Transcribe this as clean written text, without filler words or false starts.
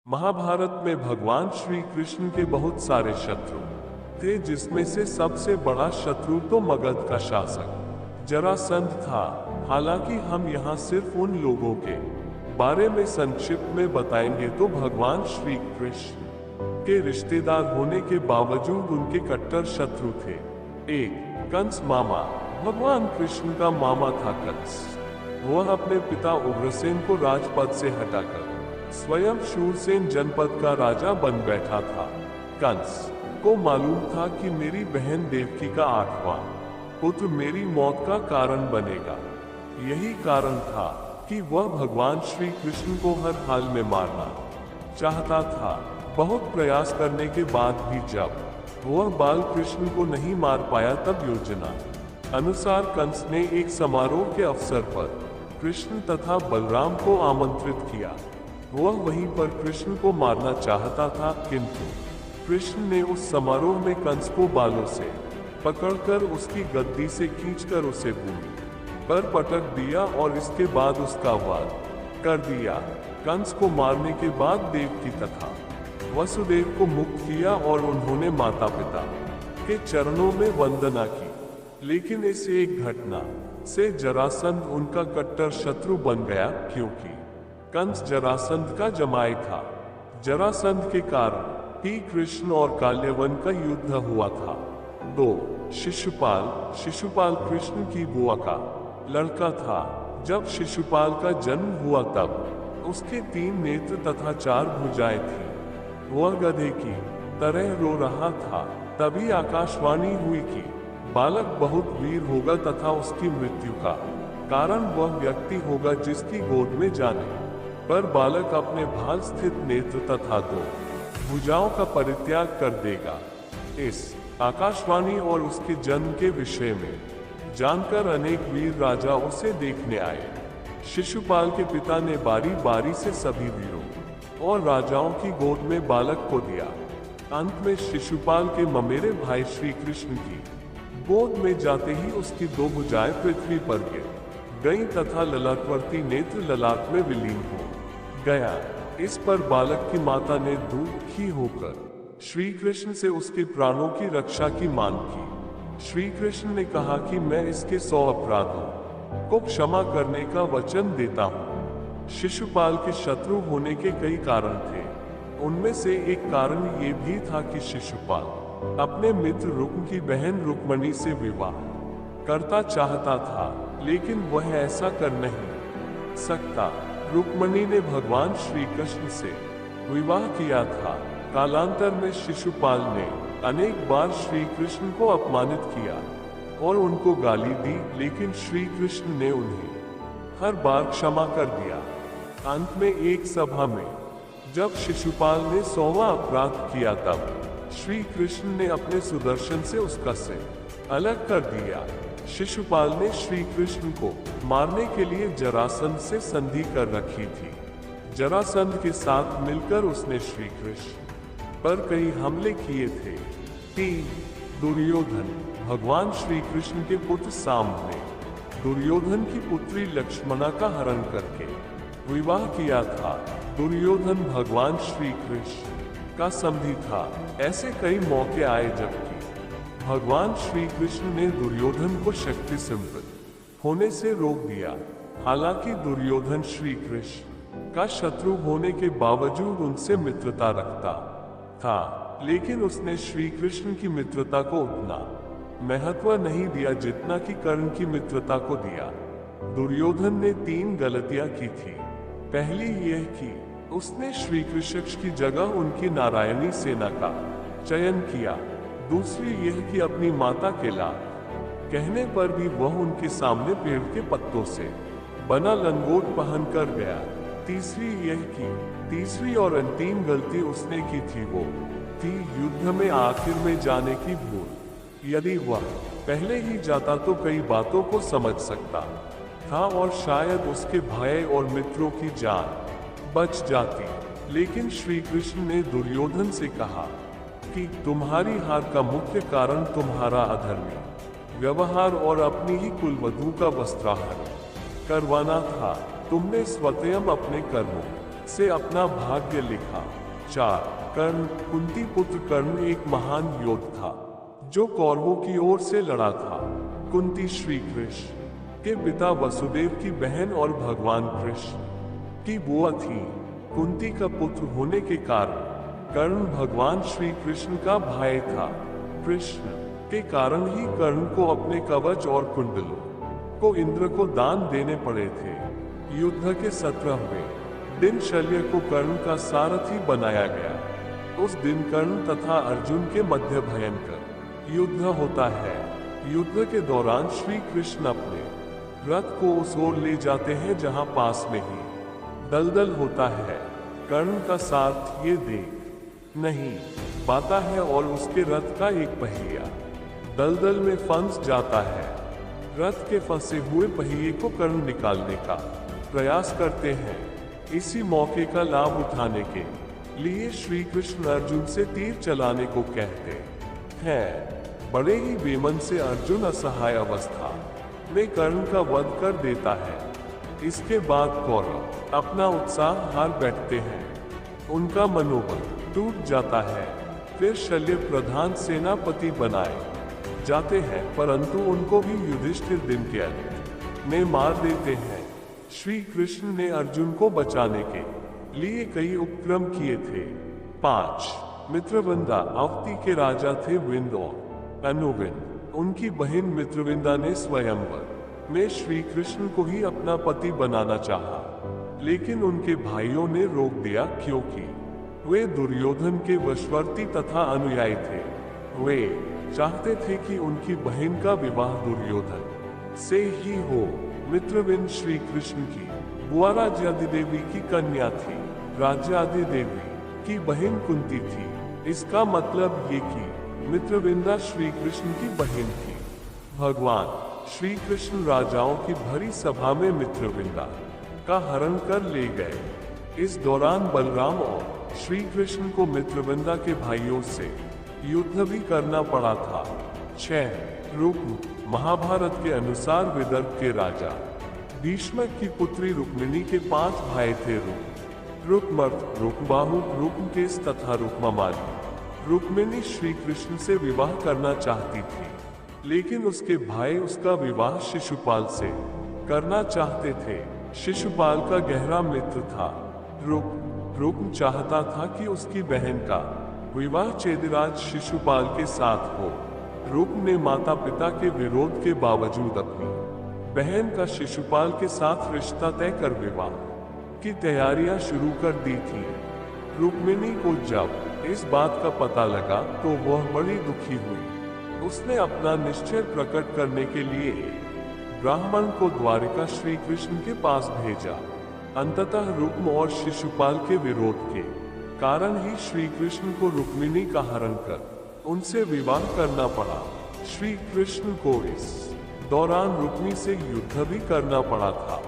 महाभारत में भगवान श्री कृष्ण के बहुत सारे शत्रु थे, जिसमें से सबसे बड़ा शत्रु तो मगध का शासक जरासंध था। हालांकि हम यहाँ सिर्फ उन लोगों के बारे में संक्षिप्त में बताएंगे तो भगवान श्री कृष्ण के रिश्तेदार होने के बावजूद उनके कट्टर शत्रु थे। एक कंस मामा। भगवान कृष्ण का मामा था कंस। वह अपने पिता उग्रसेन को राजपद से हटाकर स्वयं शूरसेन जनपद का राजा बन बैठा था। कंस को मालूम था कि मेरी बहन देवकी का 8वां पुत्र मेरी मौत का कारण बनेगा। यही कारण था कि वह भगवान श्री कृष्ण को हर हाल में मारना चाहता था। बहुत प्रयास करने के बाद भी जब वह बाल कृष्ण को नहीं मार पाया, तब योजना अनुसार कंस ने एक समारोह के अवसर पर कृष्ण तथा बलराम को आमंत्रित किया। वह वहीं पर कृष्ण को मारना चाहता था, किंतु कृष्ण ने उस समारोह में कंस को बालों से पकड़कर उसकी गद्दी से खींचकर उसे भूमि पर पटक दिया और इसके बाद उसका वध कर दिया। कंस को मारने के बाद देवकी तथा वसुदेव को मुक्त किया और उन्होंने माता पिता के चरणों में वंदना की। लेकिन इस एक घटना से जरासंध उनका कट्टर शत्रु बन गया, क्योंकि कंस जरासंध का जमाई था। जरासंध के कारण ही कृष्ण और काल्यवन का युद्ध हुआ था। 2 शिशुपाल कृष्ण की बुआ का लड़का था। जब शिशुपाल का जन्म हुआ तब उसके 3 नेत्र तथा 4 भुजाएं थीं। वह गधे की तरह रो रहा था। तभी आकाशवाणी हुई कि बालक बहुत वीर होगा तथा उसकी मृत्यु का कारण वह व्यक्ति होगा जिसकी गोद में जाने पर बालक अपने भाल स्थित नेत्र तथा 2 भुजाओं का परित्याग कर देगा। इस आकाशवाणी और उसके जन्म के विषय में जानकर अनेक वीर राजा उसे देखने आए। शिशुपाल के पिता ने बारी बारी से सभी वीरों और राजाओं की गोद में बालक को दिया। अंत में शिशुपाल के ममेरे भाई श्री कृष्ण की गोद में जाते ही उसकी 2 भुजाएं पृथ्वी पर गिर गईं तथा ललाटवर्ती नेत्र ललाट में विलीन हो गया। इस पर बालक की माता ने दुखी होकर श्री कृष्ण से उसके प्राणों की रक्षा की मांग की। श्री कृष्ण ने कहा कि मैं इसके 100 अपराधों को क्षमा करने का वचन देता हूँ। शिशुपाल के शत्रु होने के कई कारण थे। उनमें से एक कारण ये भी था कि शिशुपाल अपने मित्र रुक्म की बहन रुक्मणी से विवाह करता चाहता था, लेकिन वह ऐसा कर नहीं सकता। रुक्मणी ने भगवान श्री कृष्ण से विवाह किया था। कालांतर में शिशुपाल ने अनेक बार श्री कृष्ण को अपमानित किया और उनको गाली दी, लेकिन श्री कृष्ण ने उन्हें हर बार क्षमा कर दिया। अंत में एक सभा में जब शिशुपाल ने 100वां अपराध किया, तब श्री कृष्ण ने अपने सुदर्शन से उसका सिर अलग कर दिया। शिशुपाल ने श्री कृष्ण को मारने के लिए जरासंध से संधि कर रखी थी। जरासंध के साथ मिलकर उसने श्री कृष्ण पर कई हमले किए थे। 3 दुर्योधन। भगवान श्री कृष्ण के पुत्र साम्ब ने दुर्योधन की पुत्री लक्ष्मणा का हरण करके विवाह किया था। दुर्योधन भगवान श्री कृष्ण का समधी था। ऐसे कई मौके आए जबकि भगवान श्री कृष्ण ने दुर्योधन को शक्ति संपन्न होने से रोक दिया। हालांकि दुर्योधन श्री कृष्ण का शत्रु होने के बावजूद उनसे मित्रता रखता था, लेकिन उसने श्री कृष्ण की मित्रता को उतना महत्व नहीं दिया जितना कि कर्ण की मित्रता को दिया। दुर्योधन ने 3 गलतियां की थी। पहली यह कि उसने श्री कृष्ण की जगह उनकी नारायणी सेना का चयन किया। दूसरी यह कि अपनी माता के लाल कहने पर भी वह उनके सामने पेड़ के पत्तों से बना लंगोट पहनकर गया। तीसरी और अंतिम गलती उसने की थी, वो थी युद्ध में आखिर में जाने की भूल। यदि वह पहले ही जाता तो कई बातों को समझ सकता था और शायद उसके भाई और मित्रों की जान बच जाती। लेकिन श्री कृष्ण ने दुर्योधन से कहा कि तुम्हारी हार का मुख्य कारण तुम्हारा अधर्मी व्यवहार और अपनी ही कुलवधू का वस्त्राहरण करवाना था। तुमने स्वयं अपने कर्मों से अपना भाग्य लिखा। 4. कर्ण। कुंती पुत्र कर्ण एक महान योद्धा था जो कौरवों की ओर से लड़ा था। कुंती श्री कृष्ण के पिता वसुदेव की बहन और भगवान कृष्ण की बुआ थी। कुंती का पुत्र होने के कारण कर्ण भगवान श्री कृष्ण का भाई था। कृष्ण के कारण ही कर्ण को अपने कवच और कुंडलों को इंद्र को दान देने पड़े थे। युद्ध के 17वें दिन शल्य को कर्ण का सारथी बनाया गया। उस दिन कर्ण तथा अर्जुन के मध्य भयंकर युद्ध होता है। युद्ध के दौरान श्री कृष्ण अपने रथ को उस ओर ले जाते हैं जहां पास में ही दलदल होता है। कर्ण का सारथ ये देख नहीं पाता है और उसके रथ का एक पहिया दलदल में फंस जाता है। रथ के फंसे हुए पहिए को कर्ण निकालने का प्रयास करते हैं। इसी मौके का लाभ उठाने के लिए श्री कृष्ण अर्जुन से तीर चलाने को कहते हैं। बड़े ही बेमन से अर्जुन असहाय अवस्था में कर्ण का वध कर देता है। इसके बाद कौरव अपना उत्साह हार बैठते हैं। उनका मनोबल टूट जाता है। फिर शल्य प्रधान सेनापति बनाए जाते हैं, परंतु उनको भी युधिष्ठिर दिन के अंत में मार देते हैं। श्री कृष्ण ने अर्जुन को बचाने के लिए कई उपक्रम किए थे। 5. मित्रविंदा। अवती के राजा थे विंद और अनुविंद। उनकी बहन मित्रविंदा ने स्वयंवर में श्री कृष्ण को ही अपना पति बनाना चाहा, लेकिन उनके भाइयों ने रोक दिया क्योंकि वे दुर्योधन के वशवर्ती तथा अनुयायी थे। वे चाहते थे कि उनकी बहन का विवाह दुर्योधन से ही हो। मित्रविंद श्री कृष्ण की बुआ राज्यादि देवी की कन्या थी। राज्यादि देवी की बहन कुंती थी। इसका मतलब ये कि मित्रविंदा श्री कृष्ण की बहन थी। भगवान श्री कृष्ण राजाओं की भरी सभा में मित्रविंदा का हरण कर ले गए। इस दौरान बलराम और श्री कृष्ण को मित्रविंदा के भाइयों से युद्ध भी करना पड़ा था। 6. रुक्म। महाभारत के अनुसार विदर्भ के राजा भीष्म की पुत्री रुक्मिणी के 5 भाई थे। रुक्मर्थ, रुक्मबाहु, रुक्मकेश तथा रुक्ममाली। रुक्मिणी श्री कृष्ण से विवाह करना चाहती थी, लेकिन उसके भाई उसका विवाह शिशुपाल से करना चाहते थे। शिशुपाल का गहरा मित्र था रुक्म चाहता था कि उसकी बहन का विवाह चेदिराज शिशुपाल के साथ हो। रुक्म ने माता पिता के विरोध के बावजूद अपनी बहन का शिशुपाल के साथ रिश्ता तय कर विवाह की तैयारियां शुरू कर दी थी। रुक्मिणी को जब इस बात का पता लगा तो वह बड़ी दुखी हुई। उसने अपना निश्चय प्रकट करने के लिए ब्राह्मण को द्वारिका श्री कृष्ण के पास भेजा। अंततः रुक्म और शिशुपाल के विरोध के कारण ही श्री कृष्ण को रुक्मिणी का हरण कर उनसे विवाह करना पड़ा। श्री कृष्ण को इस दौरान रुक्मी से युद्ध भी करना पड़ा था।